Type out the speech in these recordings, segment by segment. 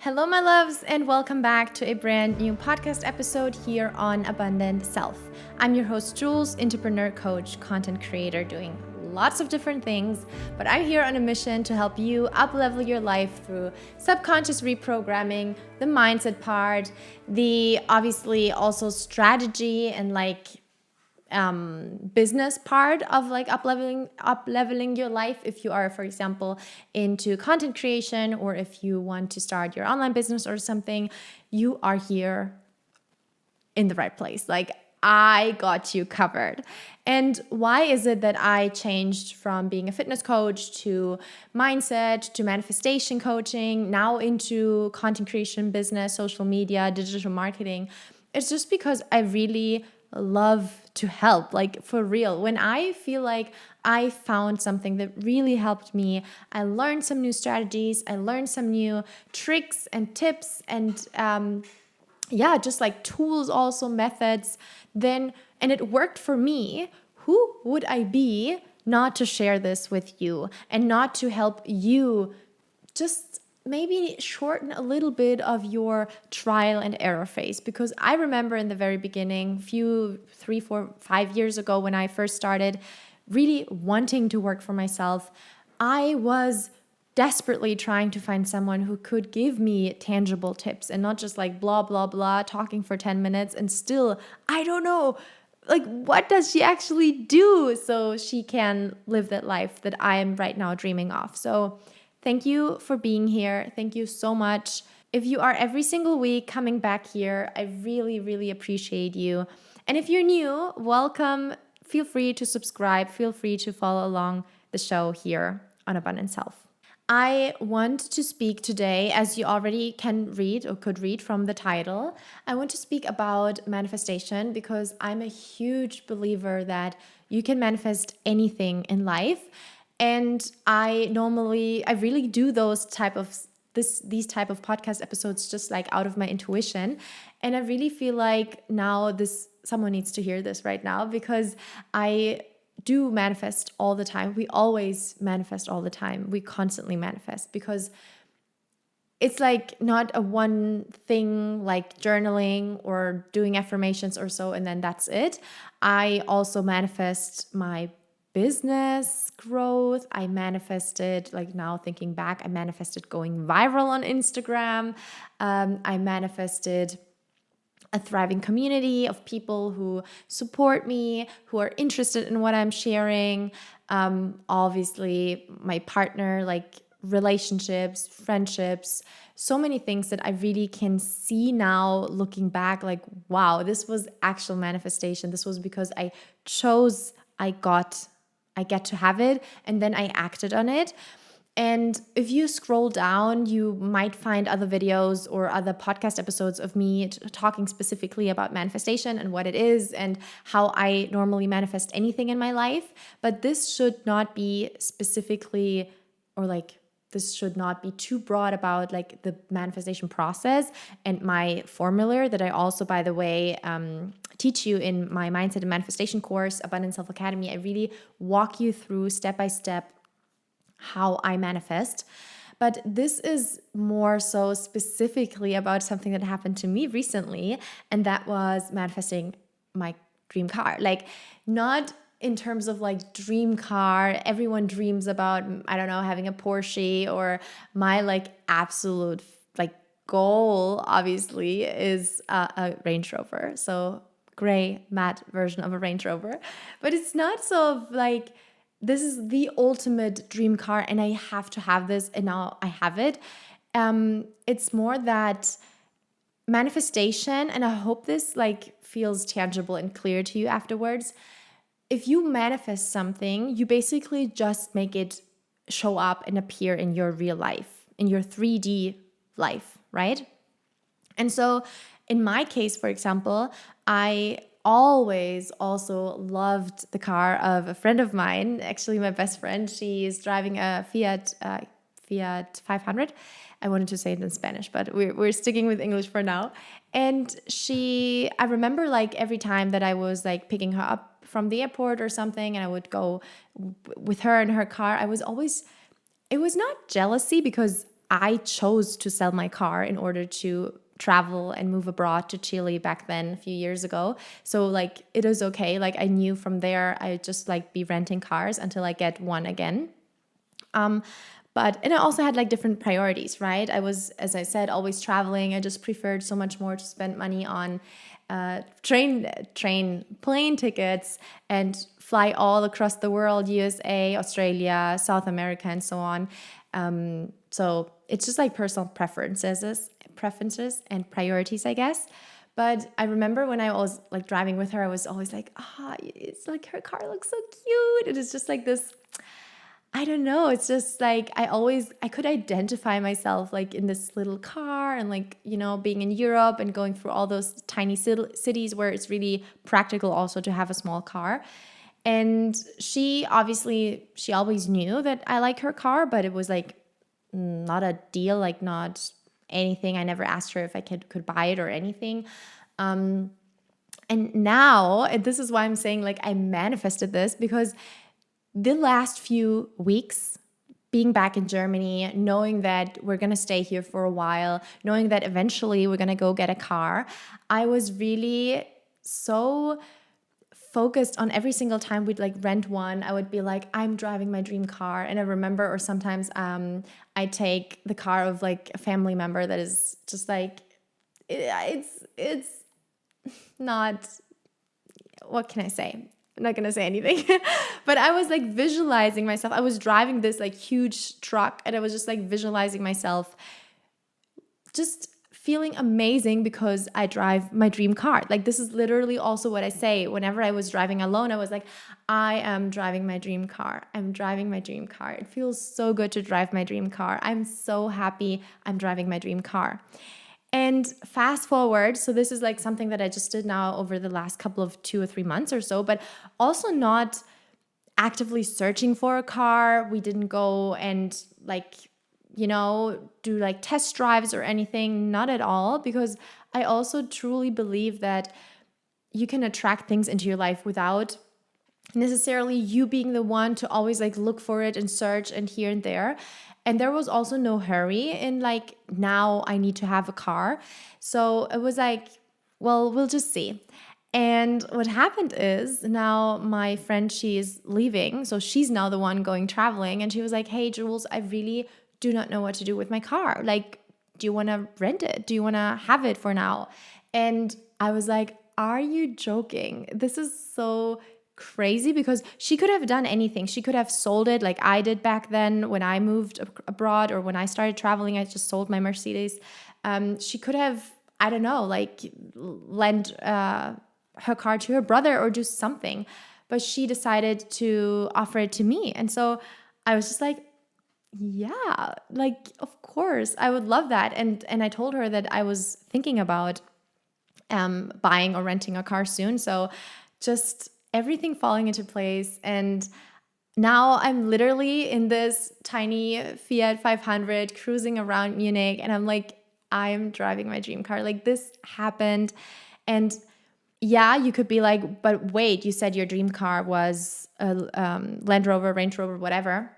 Hello, my loves, and welcome back to a brand new podcast episode here on Abundant Self. I'm your host, Jules, entrepreneur, coach, content creator, doing lots of different things, but I'm here on a mission to help you up-level your life through subconscious reprogramming, the mindset part, the obviously also strategy and business part of up leveling your life. If you are, for example, into content creation, or if you want to start your online business or something, you are here in the right place. I got you covered. And why is it that I changed from being a fitness coach to mindset to manifestation coaching, now into content creation, business, social media, digital marketing? It's just because I really love to help, for real. When I feel like I found something that really helped me, I learned some new strategies, I learned some new tricks and tips and just like tools, also methods, and it worked for me, who would I be not to share this with you and not to help you just maybe shorten a little bit of your trial and error phase? Because I remember in the very beginning, 3, 4, 5 years ago, when I first started really wanting to work for myself, I was desperately trying to find someone who could give me tangible tips and not just like blah, blah, blah, talking for 10 minutes and still, I don't know, what does she actually do so she can live that life that I am right now dreaming of? So thank you for being here. Thank you so much. If you are every single week coming back here, I really, really appreciate you. And if you're new, welcome. Feel free to subscribe. Feel free to follow along the show here on Abundant Self. I want to speak today, as you already can read or could read from the title, I want to speak about manifestation because I'm a huge believer that you can manifest anything in life. And I really do these type of podcast episodes just like out of my intuition. And I really feel like now someone needs to hear this right now, because I do manifest all the time. We always manifest all the time. We constantly manifest because it's like not a one thing like journaling or doing affirmations or so, and then that's it. I also manifest my business growth. I manifested, now thinking back, I manifested going viral on Instagram. I manifested a thriving community of people who support me, who are interested in what I'm sharing. Obviously, my partner, relationships, friendships, so many things that I really can see now looking back, wow, this was actual manifestation. This was because I chose, I get to have it, and then I acted on it. And if you scroll down, you might find other videos or other podcast episodes of me talking specifically about manifestation and what it is and how I normally manifest anything in my life. But this should not be specifically, this should not be too broad about the manifestation process and my formula that I also, by the way, teach you in my Mindset and Manifestation course, Abundant Self Academy. I really walk you through step by step how I manifest. But this is more so specifically about something that happened to me recently, and that was manifesting my dream car. Not in terms of dream car. Everyone dreams about, I don't know, having a Porsche, or my absolute goal obviously is a Range Rover. So gray matte version of a Range Rover. But it's not so this is the ultimate dream car and I have to have this, and now I have it. It's more that manifestation, and I hope this feels tangible and clear to you afterwards. If you manifest something, you basically just make it show up and appear in your real life, in your 3D life, right? And so in my case, for example, I always also loved the car of a friend of mine, actually my best friend. She is driving a Fiat 500. I wanted to say it in Spanish, but we're sticking with English for now. And I remember every time that I was picking her up from the airport or something, and I would go with her in her car, it was not jealousy, because I chose to sell my car in order to travel and move abroad to Chile back then a few years ago. So like it is okay. Like I knew from there I'd just like be renting cars until I get one again. And I also had like different priorities, right? I was, as I said, always traveling. I just preferred so much more to spend money on plane tickets and fly all across the world, USA, Australia, South America, and so on. So it's just like personal preferences and priorities, I guess. But I remember when I was like driving with her, I was always like, it's like her car looks so cute. It is just like this, I don't know. It's just like I could identify myself like in this little car and like, you know, being in Europe and going through all those tiny cities where it's really practical also to have a small car. And she always knew that I like her car, but it was like not a deal, like not anything. I never asked her if I could buy it or anything. And now, and this is why I'm saying like I manifested this, because the last few weeks being back in Germany, knowing that we're going to stay here for a while, knowing that eventually we're going to go get a car, I was really so focused on every single time we'd like rent one, I would be like, I'm driving my dream car. And I remember, or sometimes I take the car of like a family member that is just like, it's not, what can I say? I'm not going to say anything, but I was like visualizing myself. I was driving this like huge truck and I was just like visualizing myself just feeling amazing because I drive my dream car. Like this is literally also what I say. Whenever I was driving alone, I was like, I am driving my dream car. I'm driving my dream car. It feels so good to drive my dream car. I'm so happy I'm driving my dream car. And fast forward, so this is like something that I just did now over the last couple of 2 or 3 months or so, but also not actively searching for a car. We didn't go and like, you know, do like test drives or anything, not at all, because I also truly believe that you can attract things into your life without necessarily you being the one to always like look for it and search and here and there. And there was also no hurry in like, now I need to have a car. So it was like, well, we'll just see. And what happened is now my friend, she is leaving. So she's now the one going traveling. And she was like, hey, Jules, I really do not know what to do with my car. Like, do you want to rent it? Do you want to have it for now? And I was like, are you joking? This is so crazy, because she could have done anything. She could have sold it like I did back then when I moved abroad, or when I started traveling, I just sold my Mercedes. She could have, I don't know, like lent her car to her brother or do something, but she decided to offer it to me. And so I was just like, yeah, like, of course, I would love that. And I told her that I was thinking about buying or renting a car soon. So just everything falling into place. And now I'm literally in this tiny Fiat 500 cruising around Munich. And I'm like, I'm driving my dream car. Like this happened. And yeah, you could be like, but wait, you said your dream car was a Land Rover, Range Rover, whatever.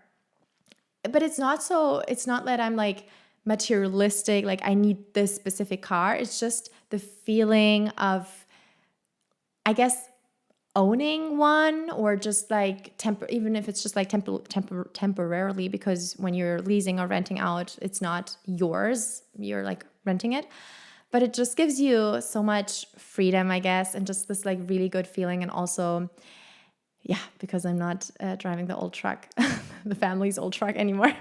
But it's not that I'm like materialistic, like I need this specific car. It's just the feeling of, I guess, owning one, or just like even if it's just like temporarily, because when you're leasing or renting out, it's not yours, you're like renting it. But it just gives you so much freedom, I guess, and just this like really good feeling. And also, yeah, because I'm not driving the old truck, the family's old truck anymore.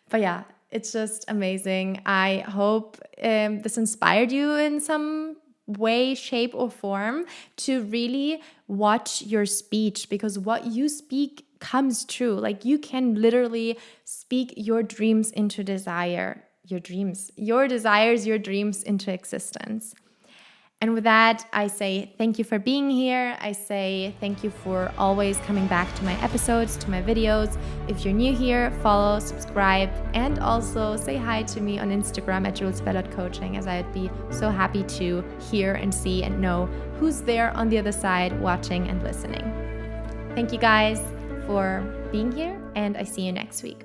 But yeah, it's just amazing. I hope this inspired you in some way, shape, or form to really watch your speech, because what you speak comes true. Like you can literally speak your dreams into desires, your desires, your dreams into existence. And with that, I say thank you for being here. I say thank you for always coming back to my episodes, to my videos. If you're new here, follow, subscribe, and also say hi to me on Instagram at julesbell.coaching, as I'd be so happy to hear and see and know who's there on the other side watching and listening. Thank you guys for being here, and I see you next week.